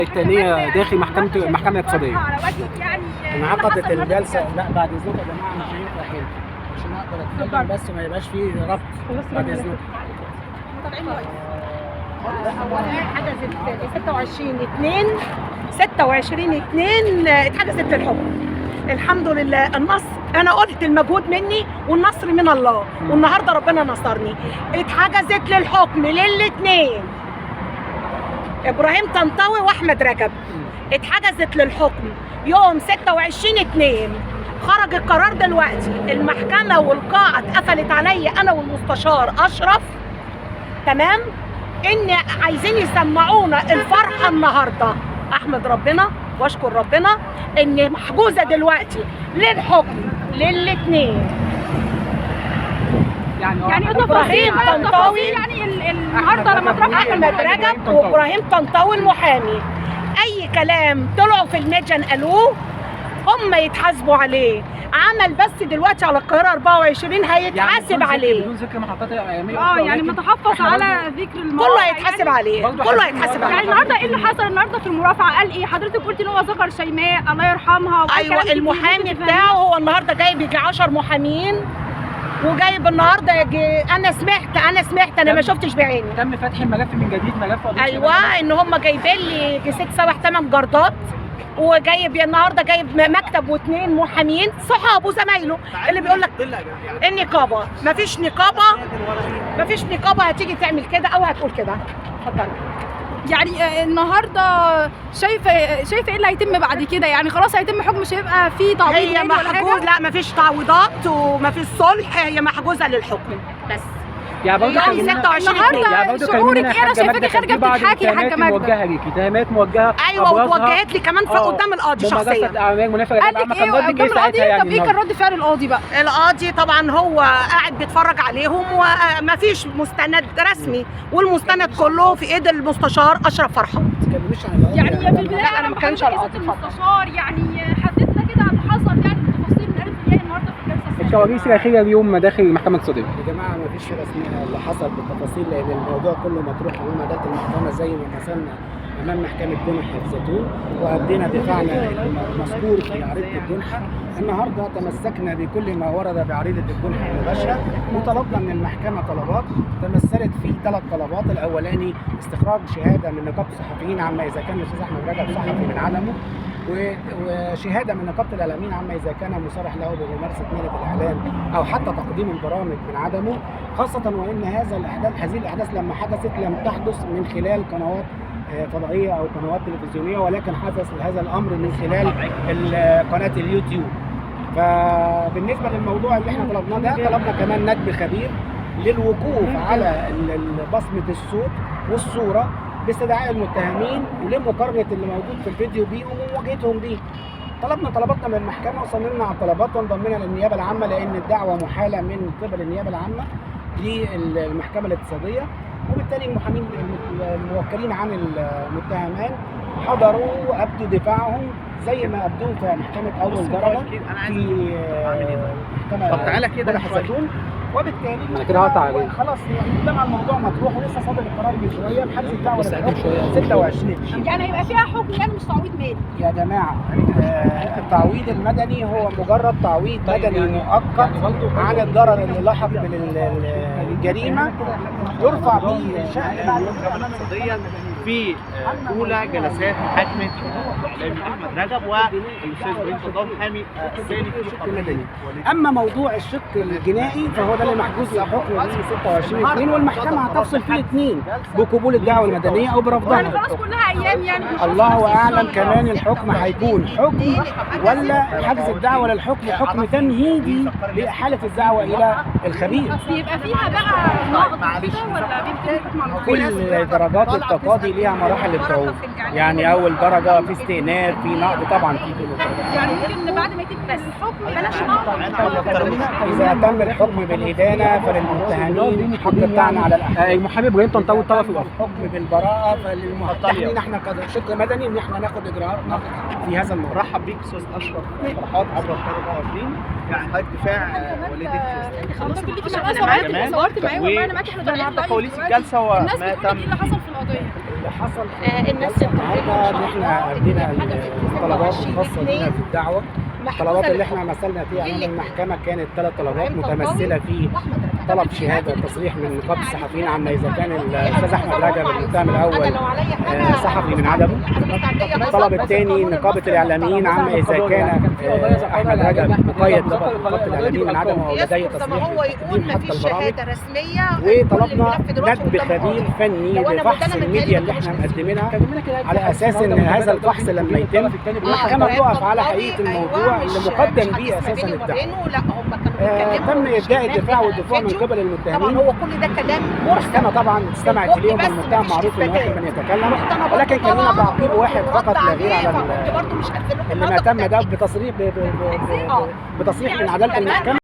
الثانيه داخل المحكمه الاقتصاديه. انعقدت الجلسه. لا بعد اذنكم يا جماعه مش هينفع كده عشان اقدر اتكلم بس ما يبقاش فيه ربط. بعد اذنكم حجزت 26/2 اتحجزت للحكم. الحمد لله النصر، انا قلت المجهود مني والنصر من الله، والنهارده ربنا نصرني. اتحجزت للحكم للاثنين، ابراهيم طنطاوي واحمد رجب. اتحجزت للحكم يوم 26/2. خرج القرار دلوقتي، المحكمه والقاعه اتقفلت عليا انا والمستشار اشرف، تمام، ان عايزين يسمعونا الفرحه النهارده. احمد ربنا واشكر ربنا ان محجوزه دلوقتي للحكم للاثنين. يعني ابراهيم طنطاوي يعني النهارده لما تروح احمد رجب وابراهيم طنطاوي المحامي، اي كلام طلعوا في الميديا قالوه هم يتحاسبوا عليه. عمل بس دلوقتي على القاهره 24 هيتحاسب عليه. بدون ذكر محطات اعلاميه يعني متحفظ على ذكر الموضوع. كله هيتحاسب عليه، كله هيتحاسب عليه. يعني النهارده ايه اللي حصل النهارده في المرافعه؟ قال ايه؟ حضرتك قلت ان هو ذكر شيماء الله يرحمها. ايوه المحامي بتاعه هو النهارده جايب يجي 10 محامين، وجايب النهارده يجي انا سمعت انا ما شفتش بعيني. تم فتح الملف من جديد، ملف قضيه ايوه ان هم جايبين لي يجي 6 7 8 جردات، وجايب النهارده جايب مكتب واثنين محامين صحابه زمايله اللي بيقول لك النقابه مفيش نقابه هتيجي تعمل كده او هتقول كده. اتفضل. يعني النهارده شايفه ايه اللي هيتم بعد كده؟ يعني خلاص هيتم حكم، مش هيبقى في تعويض هي محجوز، لا مفيش تعويضات ومفيش صلح، هي محجوزه للحكم بس. يعني 26 النهارده شعورك ايه؟ انا شايفاكي خارجه بتضحكي يا حاجه ماجده. موجهه ليكي اتهامات موجهه. ايوه واتوجهت لي كمان في قدام القاضي شخصيا. قال لك ايه قدام القاضي؟ طب ايه كان رد فعل القاضي بقى؟ القاضي طبعا هو قاعد بيتفرج عليهم ومفيش مستند رسمي، والمستند كله في ايد المستشار اشرف فرحان. يعني في البدايه انا ما كانش على القاضي. المستشار يعني حددنا كده عن اللي حصل، يعني التفاصيل نعرف ايه النهارده في الجلسه. الكواليس الاخيره اليوم داخل المحكمه الاقتصاديه. يا جماعه ما فيش رسميه اللي حصل بالتفاصيل، لان الموضوع كله مطروح امام اداره المحكمه زي ما مثلنا امام محكمه جنحه في زيتون، وادينا دفاعنا المذكور في عريضه الجنحه. النهارده تمسكنا بكل ما ورد بعريضه الجنحه المباشره، وطلبنا من المحكمه طلبات تمثلت في 3 طلبات. الاولاني استخراج شهاده من نقابه الصحفيين عما اذا كان الاستاذ احمد رجب صحفي من عدمه، وشهاده من نقابه الاعلاميين عما اذا كان مصرح له بممارسه مهنه الاعلام او حتى تقديم البرامج من عدمه، خاصه وان هذه الاحداث لما حدثت لم تحدث من خلال قنوات فضائيه او قنوات تلفزيونيه، ولكن حدث هذا الامر من خلال قناه اليوتيوب. فبالنسبه للموضوع اللي احنا طلبناه ده، طلبنا كمان ندب خبير للوقوف على بصمه الصوت والصوره باستدعاء المتهمين لمقارنه اللي موجود في الفيديو بيهم ومواجهتهم بيه. طلباتنا من المحكمه وصممنا على الطلبات وانضمينا للنيابه العامه، لان الدعوه محاله من قبل النيابه العامه للمحكمه الاقتصاديه، وبالتالي المحامين الموكلين عن المتهمان حضروا وابدوا دفاعهم زي ما ابدوه في محكمه اول درجه في محكمه زيتون. وبالتالي كده هقطع عليه خلاص طبعا الموضوع مطروح ولسه صادر القرار من شويه بحجز الدعوه 26. يعني هيبقى فيها حكم يعني مش تعويض مالي يا جماعه. التعويض المدني هو مجرد تعويض مدني مؤقت عن الضرر اللي لحق بالجريمه، يرفع به شأن المحكمه الاقتصاديه في اولى جلسات محاكمه الاعلامي احمد رجب والاستاذ ابراهيم طنطاوي محامي الثاني في الشق المدني. اما موضوع الشق الجنائي فهو ده اللي محجوز لحكم رئيس 26/2، والمحكمه هتفصل فيه الاثنين بقبول الدعوه المدنيه او برفضها. يعني خلاص كلها ايام يعني. الله اعلم كمان الحكم هيكون حكم ولا حجز الدعوه للحكم حكم تمهيدي لاحاله الدعوه الى الخبير. بيبقى فيها بقى نقض كده ولا بيبقى حكم على كل درجات التقاضي ليها مراحل التعويض، يعني اول درجه في استئناف، في نقض، طبعا في كل يعني ممكن بعد ما يتم الحكم بلاش نقض. اذا تم الحكم بالادانه فللمتهمين الحق بتاعنا على الاحكام. المحامي ابراهيم طنطاوي الطرف الاخر. الحكم بالبراءه فللمتهمين احنا كشق مدني ان احنا ناخد اجراءاتنا في هذا الموضوع. رحب بيك استاذ اشرف فرحات عبر القناه 24. يعني حضرتك دفاع والدك خلاص كلك معايا صورت معايا والله انا معاكي. احنا النهارده كواليس الجلسه وما تم. ايه اللي حصل في القضيه؟ اللي اللي حصل في الناس الجلسة النهارده ان احنا ادينا الطلبات الخاصه بينا في الدعوه. الطلبات اللي احنا مثلنا فيها امام المحكمه كانت 3 طلبات متمثله في طلب شهاده تصريح من نقابه الصحفيين عما اذا كان الاستاذ احمد رجب المتهم الاول صحفي من عدمه. الطلب الثاني نقابه الاعلاميين عما اذا كان احمد رجب مقيد نقابه الاعلاميين من عدمه ولديه تصريح تقديم حتى البرامج. وطلبنا ندب خبير فني لفحص الميديا اللي احنا مقدمينها على اساس ان هذا الفحص لما يتم المحكمه تقف على حقيقه الموضوع اللي مقدم به اساسا الدعوه. تم ابداء الدفاع والدفوع من قبل المتهمين. هو كل ده كلام المحكمه طبعا استمعت اليهم والمتهم معروف انه يحب ان يتكلم، ولكن كان لنا تعقيب واحد فقط لا غير على اللي ما تم ده بتصريح من عداله المحكمه.